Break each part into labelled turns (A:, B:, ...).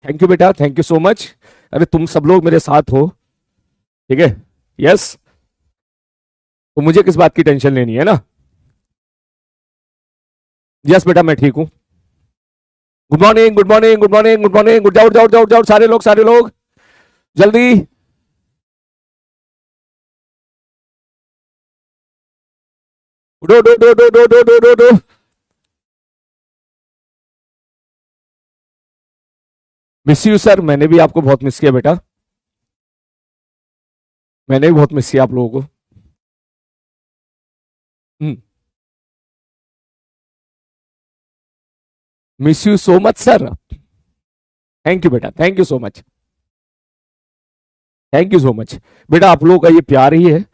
A: Thank you बेटा, thank you so much. अरे तुम सब लोग मेरे साथ हो, ठीक है। यस, तो मुझे किस बात की टेंशन लेनी है ना। यस बेटा, मैं ठीक हूँ। Good morning, good morning, good morning, good morning. उठ जाओ, उठ जाओ, उठ जाओ, उठ जाओ, सारे लोग, सारे लोग जल्दी। उठो, उठो, उठो, उठो, उठो, उठो, उठो, उठो। मिस यू सर, मैंने भी आपको बहुत मिस किया बेटा। मैंने भी बहुत मिस किया आप लोगों को। Miss you so much sir. Thank you बेटा, thank you so much. Thank you so much. बेटा आप लोगों का ये प्यार ही है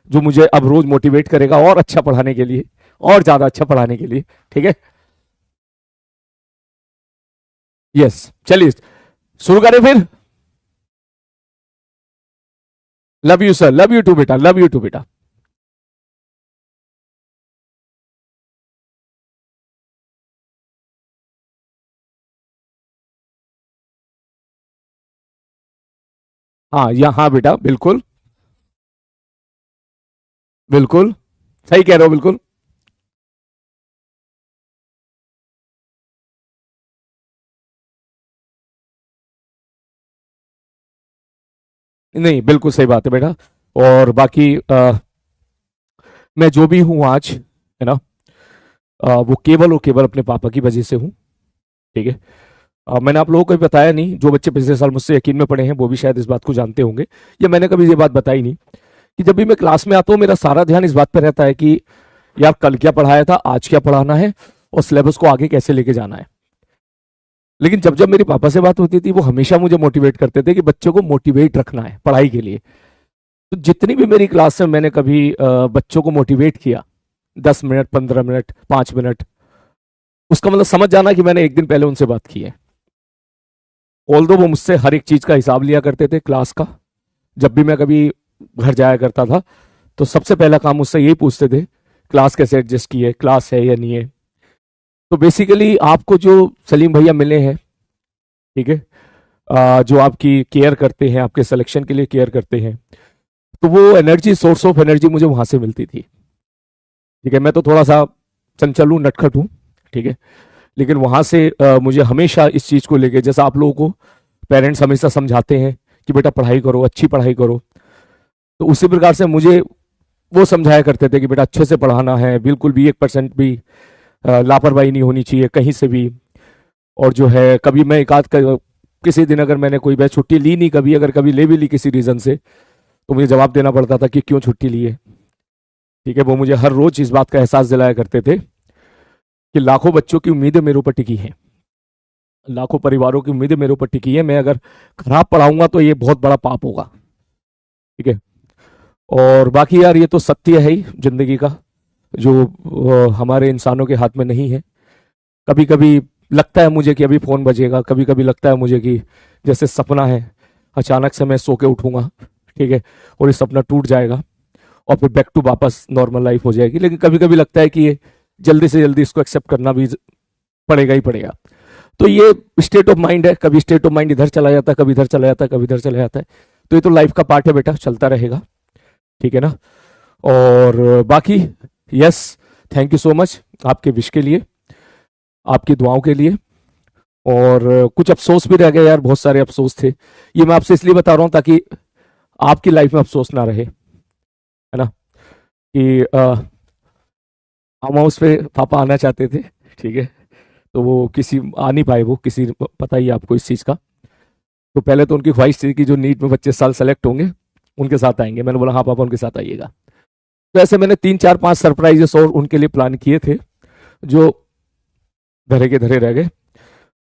A: जो मुझे अब रोज मोटिवेट करेगा और अच्छा पढ़ाने के लिए, और ज्यादा अच्छा पढ़ाने के लिए, ठीक है। यस, चलिए शुरू करें फिर। Love you sir, love you too बेटा, लव यू टू बेटा। हाँ, या हाँ बेटा, बिल्कुल बिल्कुल सही कह रहे हो, बिल्कुल। नहीं, बिल्कुल सही बात है बेटा। और बाकी मैं जो भी हूँ आज, है ना, वो केवल और केवल अपने पापा की वजह से हूँ, ठीक है। मैंने आप लोगों को भी बताया नहीं, जो बच्चे पिछले साल मुझसे यकीन में पढ़े हैं वो भी शायद इस बात को जानते होंगे, या मैंने कभी ये बात बताई नहीं कि जब भी मैं क्लास में आता हूँ मेरा सारा ध्यान इस बात पर रहता है कि यार कल क्या पढ़ाया था, आज क्या पढ़ाना है, और सिलेबस को आगे कैसे लेके जाना है। लेकिन जब जब मेरे पापा से बात होती थी वो हमेशा मुझे मोटिवेट करते थे कि बच्चों को मोटिवेट रखना है पढ़ाई के लिए। तो जितनी भी मेरी क्लास में मैंने कभी बच्चों को मोटिवेट किया, 10 मिनट, 15 मिनट, 5 मिनट, उसका मतलब समझ जाना कि मैंने एक दिन पहले उनसे बात की है। ऑल्दो वो मुझसे हर एक चीज का हिसाब लिया करते थे क्लास का। जब भी मैं कभी घर जाया करता था तो सबसे पहला काम मुझसे यही पूछते थे, क्लास कैसे एडजस्ट की है, क्लास है या नहीं है। तो बेसिकली आपको जो सलीम भैया मिले हैं, ठीक है, जो आपकी केयर करते हैं, आपके सिलेक्शन के लिए केयर करते हैं, तो वो एनर्जी, सोर्स ऑफ एनर्जी मुझे वहां से मिलती थी, ठीक है। मैं तो थोड़ा सा चंचल हूँ, नटखट हूँ, ठीक है। लेकिन वहां से मुझे हमेशा इस चीज को लेके, जैसा आप लोगों को पेरेंट्स हमेशा समझाते हैं कि बेटा पढ़ाई करो, अच्छी पढ़ाई करो, तो उसी प्रकार से मुझे वो समझाया करते थे कि बेटा अच्छे से पढ़ाना है, बिल्कुल भी 1% भी लापरवाही नहीं होनी चाहिए कहीं से भी। और जो है कभी मैं किसी दिन अगर मैंने कोई वह छुट्टी ली नहीं, कभी अगर कभी ले भी ली किसी रीजन से, तो मुझे जवाब देना पड़ता था कि क्यों छुट्टी ली है, ठीक है। वो मुझे हर रोज इस बात का एहसास दिलाया करते थे कि लाखों बच्चों की उम्मीदें मेरे ऊपर टिकी हैं, लाखों परिवारों की उम्मीदें मेरे ऊपर टिकी है, मैं अगर खराब पढ़ाऊंगा तो ये बहुत बड़ा पाप होगा, ठीक है। और बाकी यार ये तो सत्य है ही जिंदगी का, जो हमारे इंसानों के हाथ में नहीं है। कभी कभी लगता है मुझे कि अभी फोन बजेगा, कभी कभी लगता है मुझे कि जैसे सपना है, अचानक से मैं सो के उठूंगा, ठीक है, और ये सपना टूट जाएगा और फिर बैक टू वापस नॉर्मल लाइफ हो जाएगी। लेकिन कभी कभी लगता है कि ये जल्दी से जल्दी इसको एक्सेप्ट करना भी पड़ेगा ही पड़ेगा। तो ये स्टेट ऑफ माइंड है, कभी स्टेट ऑफ माइंड इधर चला जाता है, कभी इधर चला जाता है, कभी इधर चला जाता है। तो ये तो लाइफ का पार्ट है बेटा, चलता रहेगा, ठीक है ना। और बाकी yes, thank you so much आपके विश के लिए, आपकी दुआओं के लिए। और कुछ अफसोस भी रह गए यार, बहुत सारे अफसोस थे। ये मैं आपसे इसलिए बता रहा हूँ ताकि आपकी लाइफ में अफसोस ना रहे, है ना। कि फार्म हाउस पे पापा आना चाहते थे, ठीक है, तो वो किसी आ नहीं पाए, वो किसी, पता ही है आपको इस चीज़ का। तो पहले तो उनकी ख्वाहिश थी कि जो नीट में बच्चे साल सेलेक्ट होंगे उनके साथ आएंगे। मैंने बोला हाँ पापा उनके साथ आइएगा। तो ऐसे मैंने 3 4 5 सरप्राइजेस और उनके लिए प्लान किए थे जो धरे के धरे रह गए।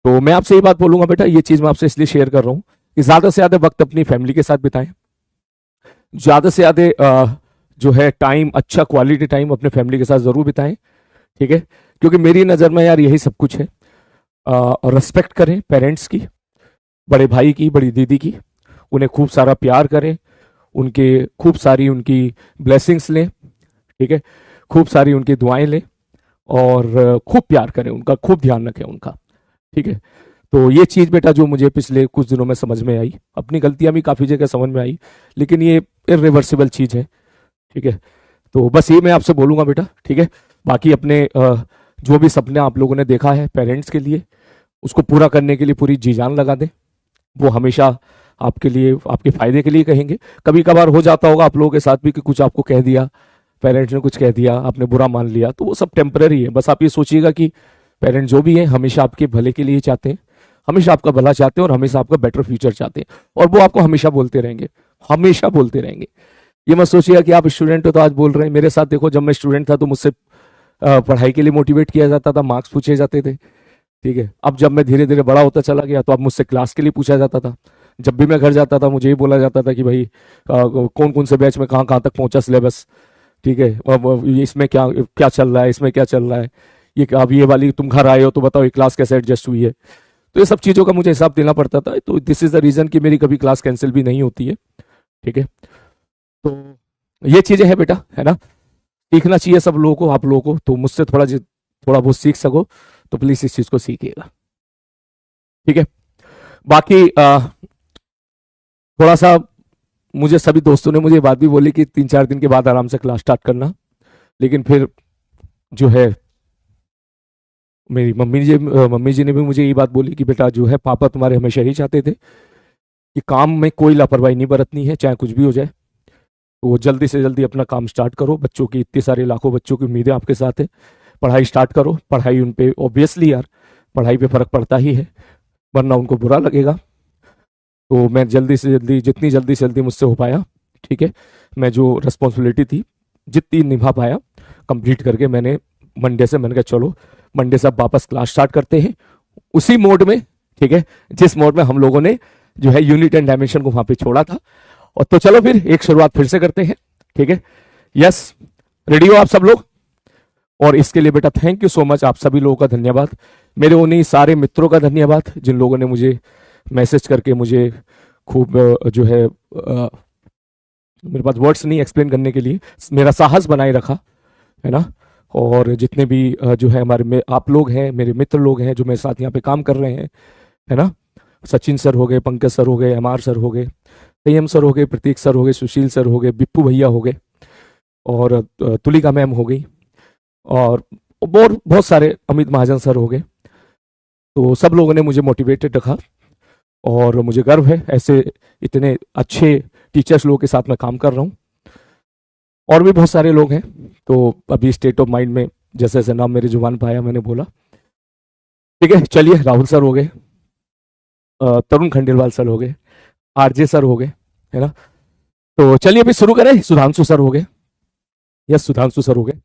A: तो मैं आपसे ये बात बोलूंगा बेटा, ये चीज़ मैं आपसे इसलिए शेयर कर रहा हूँ कि ज़्यादा से ज़्यादा वक्त अपनी फैमिली के साथ बिताएं, ज़्यादा से ज़्यादा जो है टाइम, अच्छा क्वालिटी टाइम अपने फैमिली के साथ ज़रूर बिताएं, ठीक है। क्योंकि मेरी नज़र में यार यही सब कुछ है। रिस्पेक्ट करें पेरेंट्स की, बड़े भाई की, बड़ी दीदी की, उन्हें खूब सारा प्यार करें, उनके खूब सारी उनकी ब्लेसिंग्स लें, ठीक है, खूब सारी उनकी दुआएं लें, और खूब प्यार करें उनका, खूब ध्यान रखें उनका, ठीक है। तो ये चीज़ बेटा जो मुझे पिछले कुछ दिनों में समझ में आई, अपनी गलतियां भी काफ़ी जगह समझ में आई, लेकिन ये इरिवर्सिबल चीज़ है। ठीक है, तो बस ये मैं आपसे बोलूंगा बेटा। ठीक है, बाकी अपने जो भी सपने आप लोगों ने देखा है पेरेंट्स के लिए, उसको पूरा करने के लिए पूरी जी जान लगा दें। वो हमेशा आपके लिए, आपके फायदे के लिए कहेंगे। कभी कभार हो जाता होगा आप लोगों के साथ भी कि कुछ आपको कह दिया, पेरेंट्स ने कुछ कह दिया, आपने बुरा मान लिया, तो वो सब टेम्पररी है। बस आप ये सोचिएगा कि पेरेंट्स जो भी हैं हमेशा आपके भले के लिए चाहते हैं, हमेशा आपका भला चाहते हैं और हमेशा आपका बेटर फ्यूचर चाहते हैं, और वो आपको हमेशा बोलते रहेंगे, हमेशा बोलते रहेंगे। ये मत सोचिएगा कि आप स्टूडेंट हो तो आज बोल रहे हैं। मेरे साथ देखो, जब मैं स्टूडेंट था तो मुझसे पढ़ाई के लिए मोटिवेट किया जाता था, मार्क्स पूछे जाते थे। ठीक है, अब जब मैं धीरे धीरे बड़ा होता चला गया तो अब मुझसे क्लास के लिए पूछा जाता था। जब भी मैं घर जाता था मुझे ये बोला जाता था कि भाई कौन कौन से बैच में कहाँ कहाँ तक पहुंचा सिलेबस। ठीक है, अब इसमें क्या क्या चल रहा है, इसमें क्या चल रहा है, ये अब ये वाली तुम घर आए हो तो बताओ ये क्लास कैसे एडजस्ट हुई है। तो ये सब चीज़ों का मुझे हिसाब देना पड़ता था। तो दिस इज द रीज़न कि मेरी कभी क्लास कैंसिल भी नहीं होती है। ठीक है, तो ये चीज़ें हैं बेटा, है ना। सीखना चाहिए सब लोगों को, आप लोगों को। तो मुझसे थोड़ा बहुत सीख सको तो प्लीज़ इस चीज़ को सीखिएगा। ठीक है, बाकी थोड़ा सा मुझे सभी दोस्तों ने मुझे ये बात भी बोली कि 3-4 दिन के बाद आराम से क्लास स्टार्ट करना, लेकिन फिर जो है मेरी मम्मी जी ने भी मुझे ये बात बोली कि बेटा जो है पापा तुम्हारे हमेशा ही चाहते थे कि काम में कोई लापरवाही नहीं बरतनी है, चाहे कुछ भी हो जाए। तो वो जल्दी से जल्दी अपना काम स्टार्ट करो। बच्चों की इतने सारे लाखों बच्चों की उम्मीदें आपके साथ है, पढ़ाई स्टार्ट करो। पढ़ाई उन पे ऑब्वियसली यार, पढ़ाई पे फर्क पड़ता ही है, वरना उनको बुरा लगेगा। तो मैं जल्दी से जल्दी, जितनी जल्दी से जल्दी मुझसे हो पाया, ठीक है, मैं जो रिस्पॉन्सिबिलिटी थी जितनी निभा पाया कंप्लीट करके मैंने मंडे से, मैंने कहा चलो मंडे से अब वापस क्लास स्टार्ट करते हैं उसी मोड में। ठीक है, जिस मोड में हम लोगों ने जो है यूनिट एंड डायमेंशन को वहां पे छोड़ा था। और तो चलो फिर एक शुरुआत फिर से करते हैं। ठीक है, यस, रेडी हो आप सब लोग। और इसके लिए बेटा थैंक यू सो मच, आप सभी लोगों का धन्यवाद, मेरे उन्हीं सारे मित्रों का धन्यवाद जिन लोगों ने मुझे मैसेज करके मुझे खूब जो है मेरे पास वर्ड्स नहीं एक्सप्लेन करने के लिए, मेरा साहस बनाए रखा, है ना। और जितने भी जो है हमारे में आप लोग हैं, मेरे मित्र लोग हैं जो मेरे साथ यहाँ पे काम कर रहे हैं, है ना। सचिन सर हो गए, पंकज सर हो गए, एमआर सर हो गए, संयम सर हो गए, प्रतीक सर हो गए, सुशील सर हो गए, बिप्पू भैया हो गए, और तुलिका मैम हो गई, और बहुत सारे, अमित महाजन सर हो गए। तो सब लोगों ने मुझे मोटिवेटेड रखा और मुझे गर्व है ऐसे इतने अच्छे टीचर्स लोगों के साथ मैं काम कर रहा हूँ। और भी बहुत सारे लोग हैं, तो अभी स्टेट ऑफ माइंड में जैसे जैसे नाम मेरी जुबान पे आया मैंने बोला। ठीक है, चलिए, राहुल सर हो गए, तरुण खंडेलवाल सर हो गए, आरजे सर हो गए, है ना। तो चलिए अभी शुरू करें। सुधांशु सर हो गए, यस सुधांशु सर हो गए।